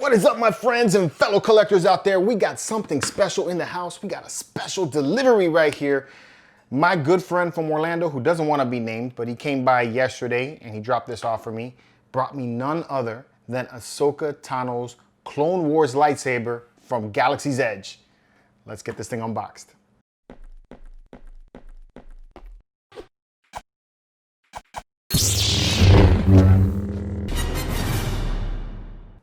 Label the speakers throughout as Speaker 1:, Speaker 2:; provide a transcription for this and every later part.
Speaker 1: What is up, my friends and fellow collectors out there? We got something special in the house. We got a special delivery right here. My good friend from Orlando, who doesn't want to be named, but he came by yesterday and he dropped this off for me, brought me none other than Ahsoka Tano's Clone Wars lightsaber from Galaxy's Edge. Let's get this thing unboxed.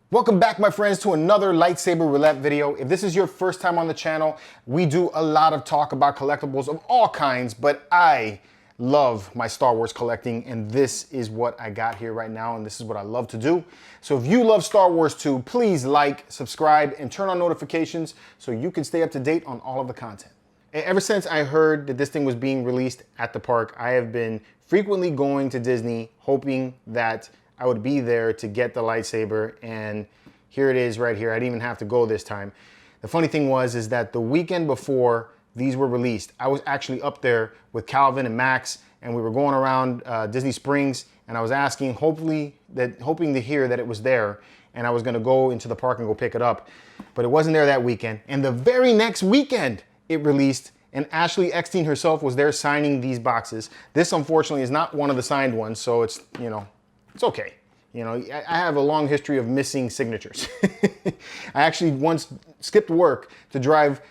Speaker 1: Welcome back, my friends, to another lightsaber roulette video. If this is your first time on the channel, we do a lot of talk about collectibles of all kinds, but I love my Star Wars collecting, and this is what I got here right now, and this is what I love to do. So if you love Star Wars too, please like, subscribe, and turn on notifications so you can stay up to date on all of the content. And ever since I heard that this thing was being released at the park, I have been frequently going to Disney hoping that I would be there to get the lightsaber, and here it is right here. I didn't even have to go this time. The funny thing is that the weekend before these were released, I was actually up there with Calvin and Max, and we were going around Disney Springs, and I was asking, hoping to hear that it was there, and I was gonna go into the park and go pick it up, but it wasn't there that weekend. And the very next weekend it released, and Ashley Eckstein herself was there signing these boxes. This, unfortunately, is not one of the signed ones, so it's, you know, it's okay. You know, I have a long history of missing signatures. I actually once skipped work to drive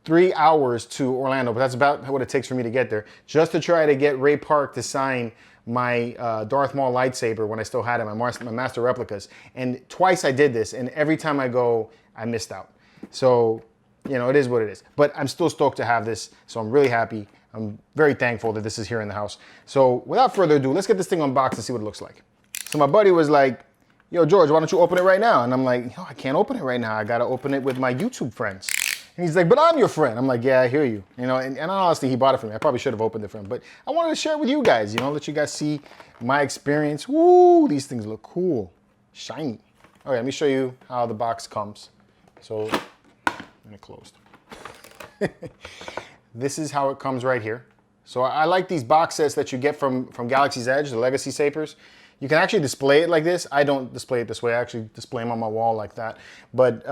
Speaker 1: 3 hours to Orlando, but that's about what it takes for me to get there, just to try to get Ray Park to sign my Darth Maul lightsaber when I still had it, my master replicas. And twice I did this, and every time I go, I missed out. So, you know, it is what it is. But I'm still stoked to have this, so I'm really happy. I'm very thankful that this is here in the house. So without further ado, let's get this thing unboxed and see what it looks like. So my buddy was like, yo, George, why don't you open it right now? And I'm like, yo, I can't open it right now. I got to open it with my YouTube friends. And he's like, but I'm your friend. I'm like, yeah, I hear you. You know, and honestly, he bought it for me. I probably should have opened it for him, but I wanted to share it with you guys, you know, let you guys see my experience. Woo, these things look cool, shiny. Okay, let me show you how the box comes. So, and it closed. This is how it comes right here. So I like these box sets that you get from Galaxy's Edge, the Legacy Sabers. You can actually display it like this. I don't display it this way. I actually display them on my wall like that. But,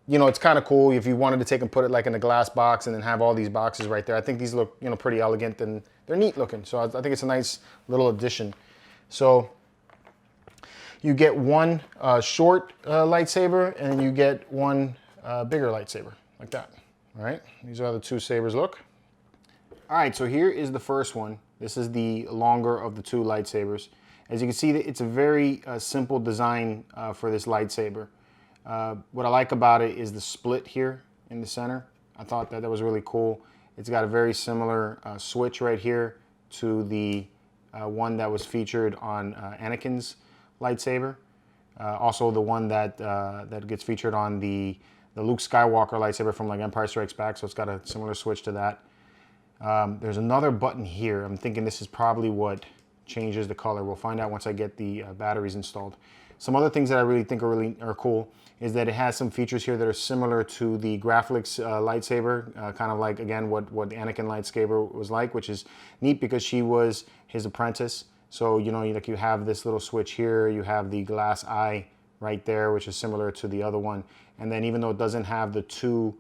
Speaker 1: you know, it's kind of cool if you wanted to take and put it like in a glass box and then have all these boxes right there. I think these look, you know, pretty elegant and they're neat looking. So I think it's a nice little addition. So you get one short lightsaber and then you get one bigger lightsaber like that. All right, these are how the two sabers look. All right, so here is the first one. This is the longer of the two lightsabers. As you can see, it's a very simple design for this lightsaber. What I like about it is the split here in the center. I thought that was really cool. It's got a very similar switch right here to the one that was featured on Anakin's lightsaber. Also the one that gets featured on the Luke Skywalker lightsaber from like Empire Strikes Back, so it's got a similar switch to that. There's another button here. I'm thinking this is probably what changes the color. We'll find out once I get the batteries installed. Some other things that I really think are cool is that it has some features here that are similar to the Graflix lightsaber, kind of like, again, what the Anakin lightsaber was like, which is neat because she was his apprentice. So, you know, like you have this little switch here, you have the glass eye right there, which is similar to the other one. And then even though it doesn't have the two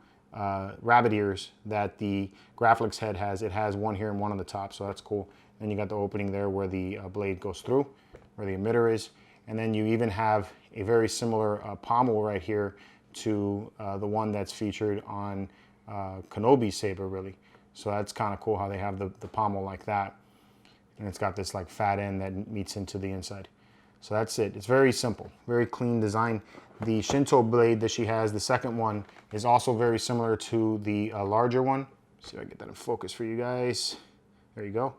Speaker 1: rabbit ears that the Graflix head has, it has one here and one on the top, so that's cool. Then you got the opening there where the blade goes through, where the emitter is. And then you even have a very similar pommel right here to the one that's featured on Kenobi's saber, really. So that's kind of cool how they have the pommel like that. And it's got this like fat end that meets into the inside. So that's it. It's very simple, very clean design. The Shinto blade that she has, the second one, is also very similar to the larger one. Let's see if I can get that in focus for you guys. There you go.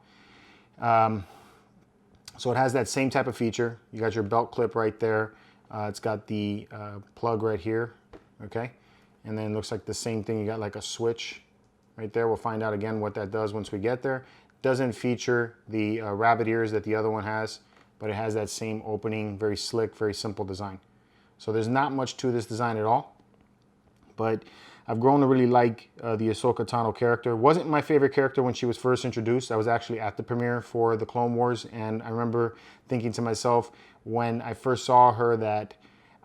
Speaker 1: So it has that same type of feature. You got your belt clip right there. It's got the plug right here, okay? And then it looks like the same thing. You got like a switch right there. We'll find out again what that does once we get there. Doesn't feature the rabbit ears that the other one has, but it has that same opening, very slick, very simple design. So there's not much to this design at all, but I've grown to really like the Ahsoka Tano character. Wasn't my favorite character when she was first introduced. I was actually at the premiere for the Clone Wars, and I remember thinking to myself when I first saw her that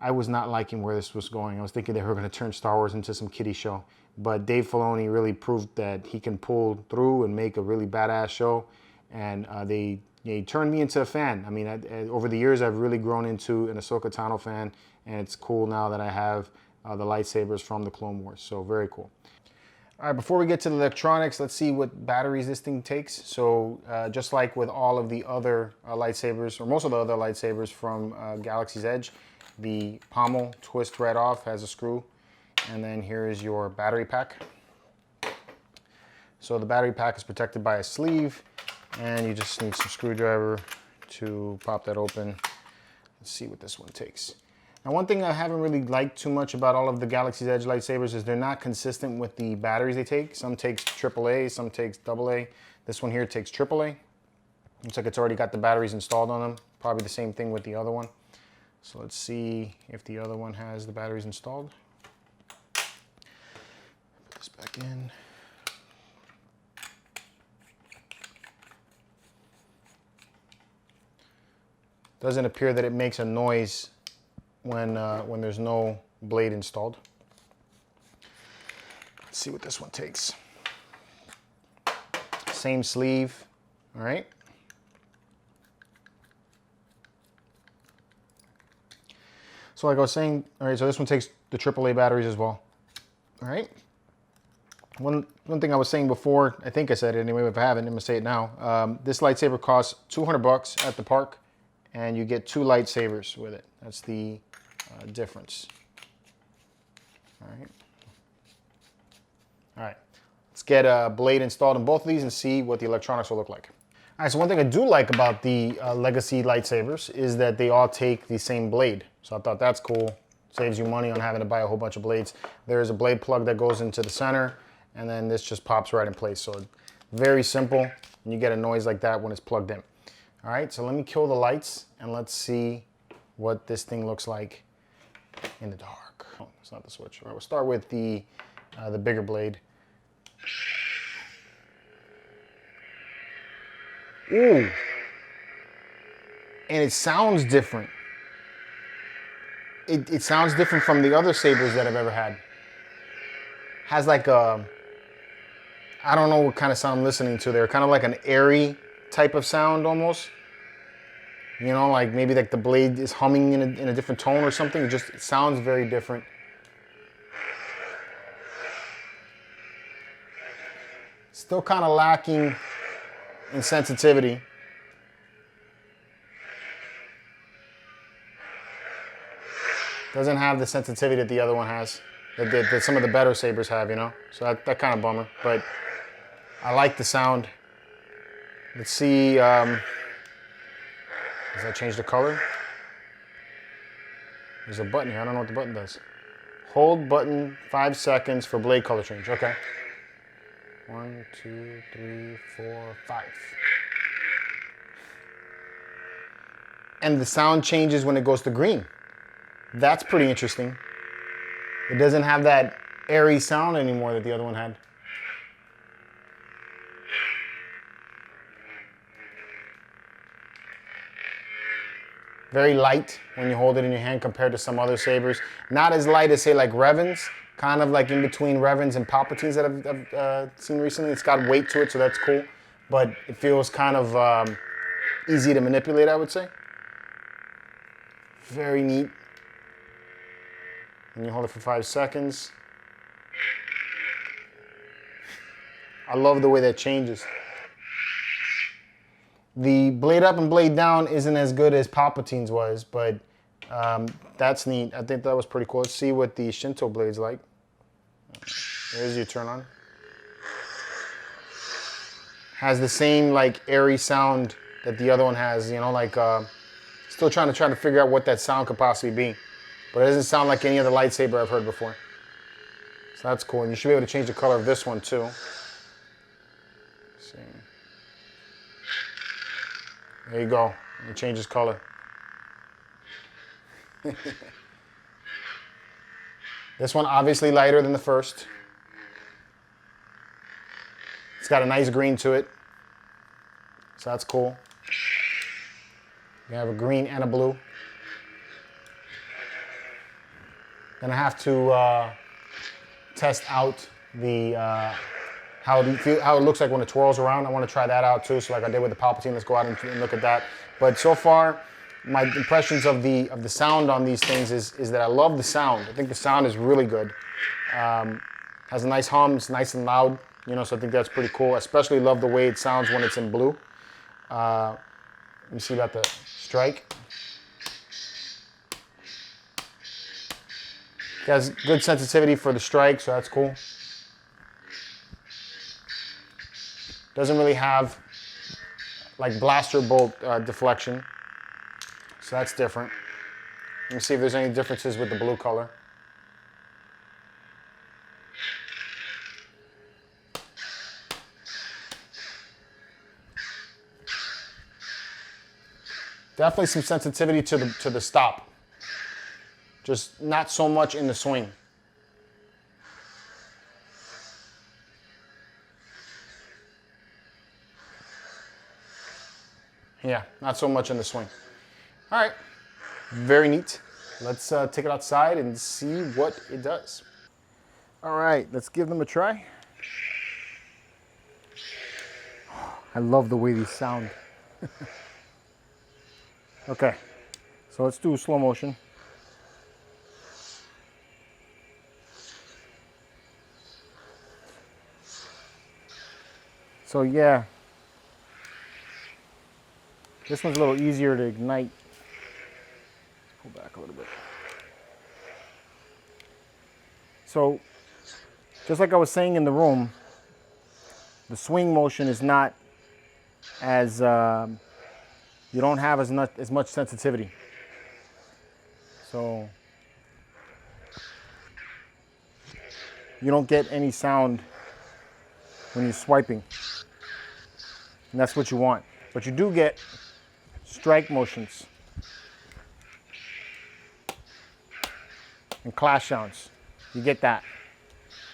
Speaker 1: I was not liking where this was going. I was thinking they were going to turn Star Wars into some kiddie show. But Dave Filoni really proved that he can pull through and make a really badass show. And they turned me into a fan. I mean, over the years, I've really grown into an Ahsoka Tano fan. And it's cool now that I have the lightsabers from the Clone Wars. So very cool. All right, before we get to the electronics, let's see what batteries this thing takes. So just like with all of the other lightsabers, or most of the other lightsabers from Galaxy's Edge, the pommel twists right off, has a screw. And then here is your battery pack. So the battery pack is protected by a sleeve, and you just need some screwdriver to pop that open. Let's see what this one takes. Now, one thing I haven't really liked too much about all of the Galaxy's Edge lightsabers is they're not consistent with the batteries they take. Some takes AAA, some takes AA. This one here takes AAA. Looks like it's already got the batteries installed on them. Probably the same thing with the other one. So let's see if the other one has the batteries installed. Put this back in. Doesn't appear that it makes a noise when there's no blade installed. Let's see what this one takes. Same sleeve, all right. So like I was saying, all right, so this one takes the AAA batteries as well, all right. One thing I was saying before, I think I said it anyway, but if I haven't, I'm gonna say it now. This lightsaber costs $200 at the park, and you get 2 lightsabers with it. That's the difference. All right. All right. Let's get a blade installed in both of these and see what the electronics will look like. All right, so one thing I do like about the Legacy lightsabers is that they all take the same blade. So I thought that's cool. Saves you money on having to buy a whole bunch of blades. There's a blade plug that goes into the center, and then this just pops right in place. So very simple, and you get a noise like that when it's plugged in. All right, so let me kill the lights, and let's see what this thing looks like in the dark. Oh, it's not the switch. All right, we'll start with the bigger blade. Ooh. And it sounds different. It sounds different from the other sabers that I've ever had. Has like a, I don't know what kind of sound I'm listening to there. Kind of like an airy type of sound almost. You know, like maybe like the blade is humming in a different tone or something. It sounds very different. Still kind of lacking in sensitivity. Doesn't have the sensitivity that the other one has, that some of the better sabers have, you know? So that kind of bummer, but I like the sound. Let's see, does that change the color? There's a button here, I don't know what the button does. Hold button 5 seconds for blade color change, okay. 1, 2, 3, 4, 5. And the sound changes when it goes to green. That's pretty interesting. It doesn't have that airy sound anymore that the other one had. Very light when you hold it in your hand compared to some other sabers. Not as light as, say, like Revan's. Kind of like in between Revan's and Palpatine's that I've seen recently. It's got weight to it, so that's cool. But it feels kind of easy to manipulate, I would say. Very neat. And you hold it for 5 seconds. I love the way that changes. The blade up and blade down isn't as good as Palpatine's was, but that's neat. I think that was pretty cool. Let's see what the Shinto blade's like. There's your turn on. Has the same like airy sound that the other one has, you know, like still trying to figure out what that sound could possibly be. But it doesn't sound like any other lightsaber I've heard before. So that's cool. And you should be able to change the color of this one too. Let's see. There you go. It changes color. This one obviously lighter than the first. It's got a nice green to it. So that's cool. You have a green and a blue. Gonna have to test out the how it looks like when it twirls around. I want to try that out too. So like I did with the Palpatine, let's go out and look at that. But so far, my impressions of the sound on these things is that I love the sound. I think the sound is really good. Has a nice hum. It's nice and loud. You know, so I think that's pretty cool. Especially love the way it sounds when it's in blue. Let me see about the strike. It has good sensitivity for the strike, so that's cool. Doesn't really have like blaster bolt deflection, so that's different. Let me see if there's any differences with the blue color. Definitely some sensitivity to the stop. Just not so much in the swing. Yeah, not so much in the swing. All right, very neat. Let's take it outside and see what it does. All right, let's give them a try. I love the way these sound. Okay, so let's do slow motion. So yeah, this one's a little easier to ignite. Pull back a little bit. So, just like I was saying in the room, the swing motion is not as, you don't have as much sensitivity. So, you don't get any sound when you're swiping. And that's what you want. But you do get strike motions and clash sounds. You get that.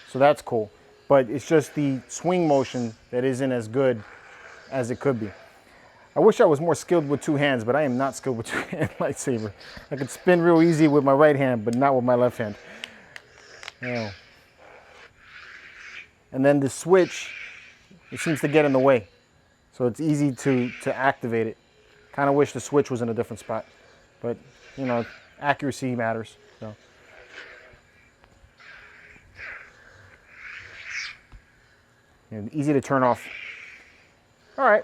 Speaker 1: So that's cool. But it's just the swing motion that isn't as good as it could be. I wish I was more skilled with two hands, but I am not skilled with two-hand lightsaber. I could spin real easy with my right hand, but not with my left hand. Yeah. And then the switch, it seems to get in the way. So it's easy to activate it. Kind of wish the switch was in a different spot. But, you know, accuracy matters. So. And easy to turn off. All right,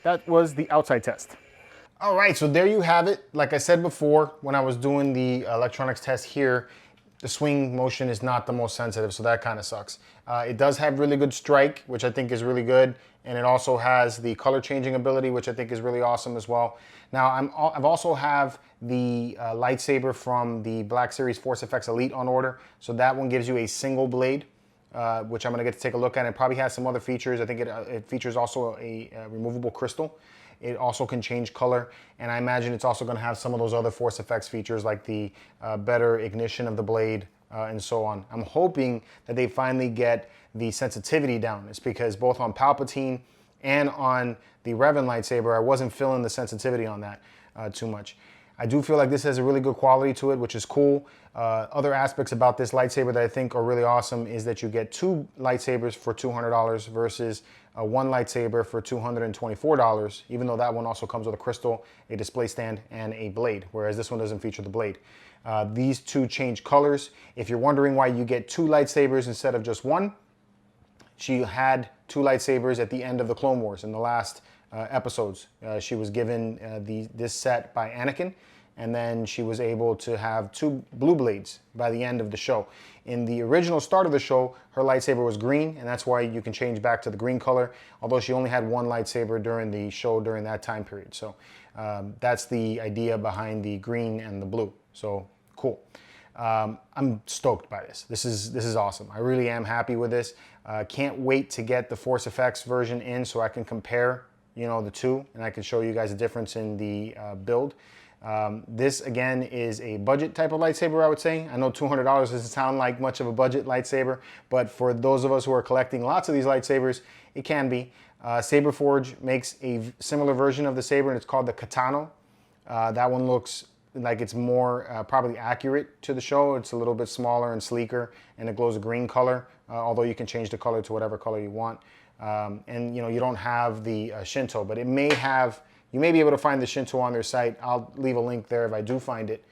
Speaker 1: that was the outside test. All right, so there you have it. Like I said before, when I was doing the electronics test here, the swing motion is not the most sensitive, so that kind of sucks. It does have really good strike, which I think is really good, and it also has the color changing ability, which I think is really awesome as well. Now, I've also have the lightsaber from the Black Series Force FX Elite on order, so that one gives you a single blade, which I'm gonna get to take a look at. It probably has some other features. I think it features also a removable crystal. It also can change color, and I imagine it's also going to have some of those other Force Effects features like the better ignition of the blade and so on. I'm hoping that they finally get the sensitivity down. It's because both on Palpatine and on the Revan lightsaber, I wasn't feeling the sensitivity on that too much. I do feel like this has a really good quality to it, which is cool. Other aspects about this lightsaber that I think are really awesome is that you get two lightsabers for $200 versus one lightsaber for $224, even though that one also comes with a crystal, a display stand, and a blade, whereas this one doesn't feature the blade. These two change colors. If you're wondering why you get two lightsabers instead of just one, she had two lightsabers at the end of the Clone Wars in the last episodes. She was given this set by Anakin, and then she was able to have two blue blades by the end of the show. In the original start of the show, her lightsaber was green, and that's why you can change back to the green color, although she only had one lightsaber during the show during that time period. So that's the idea behind the green and the blue. So cool. I'm stoked by this. This is awesome. I really am happy with this. Can't wait to get the Force Effects version in so I can compare, you know, the two, and I can show you guys the difference in the build. This again is a budget type of lightsaber, I would say. I know $200 doesn't sound like much of a budget lightsaber, but for those of us who are collecting lots of these lightsabers, it can be. Saberforge makes a similar version of the saber, and it's called the Tano. That one looks like it's more probably accurate to the show. It's a little bit smaller and sleeker, and it glows a green color, although you can change the color to whatever color you want. And you don't have the Shinto, but it may have, you may be able to find the Shinto on their site. I'll leave a link there if I do find it.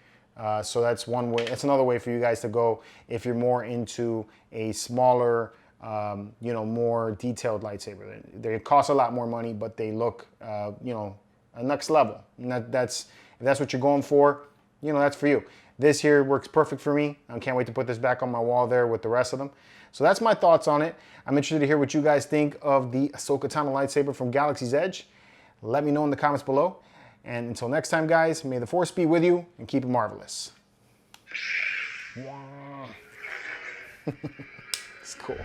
Speaker 1: So that's one way. That's another way for you guys to go if you're more into a smaller, more detailed lightsaber. They cost a lot more money, but they look, a next level. And if that's what you're going for, that's for you. This here works perfect for me. I can't wait to put this back on my wall there with the rest of them. So that's my thoughts on it. I'm interested to hear what you guys think of the Ahsoka Tano lightsaber from Galaxy's Edge. Let me know in the comments below. And until next time, guys, may the Force be with you and keep it marvelous. It's cool.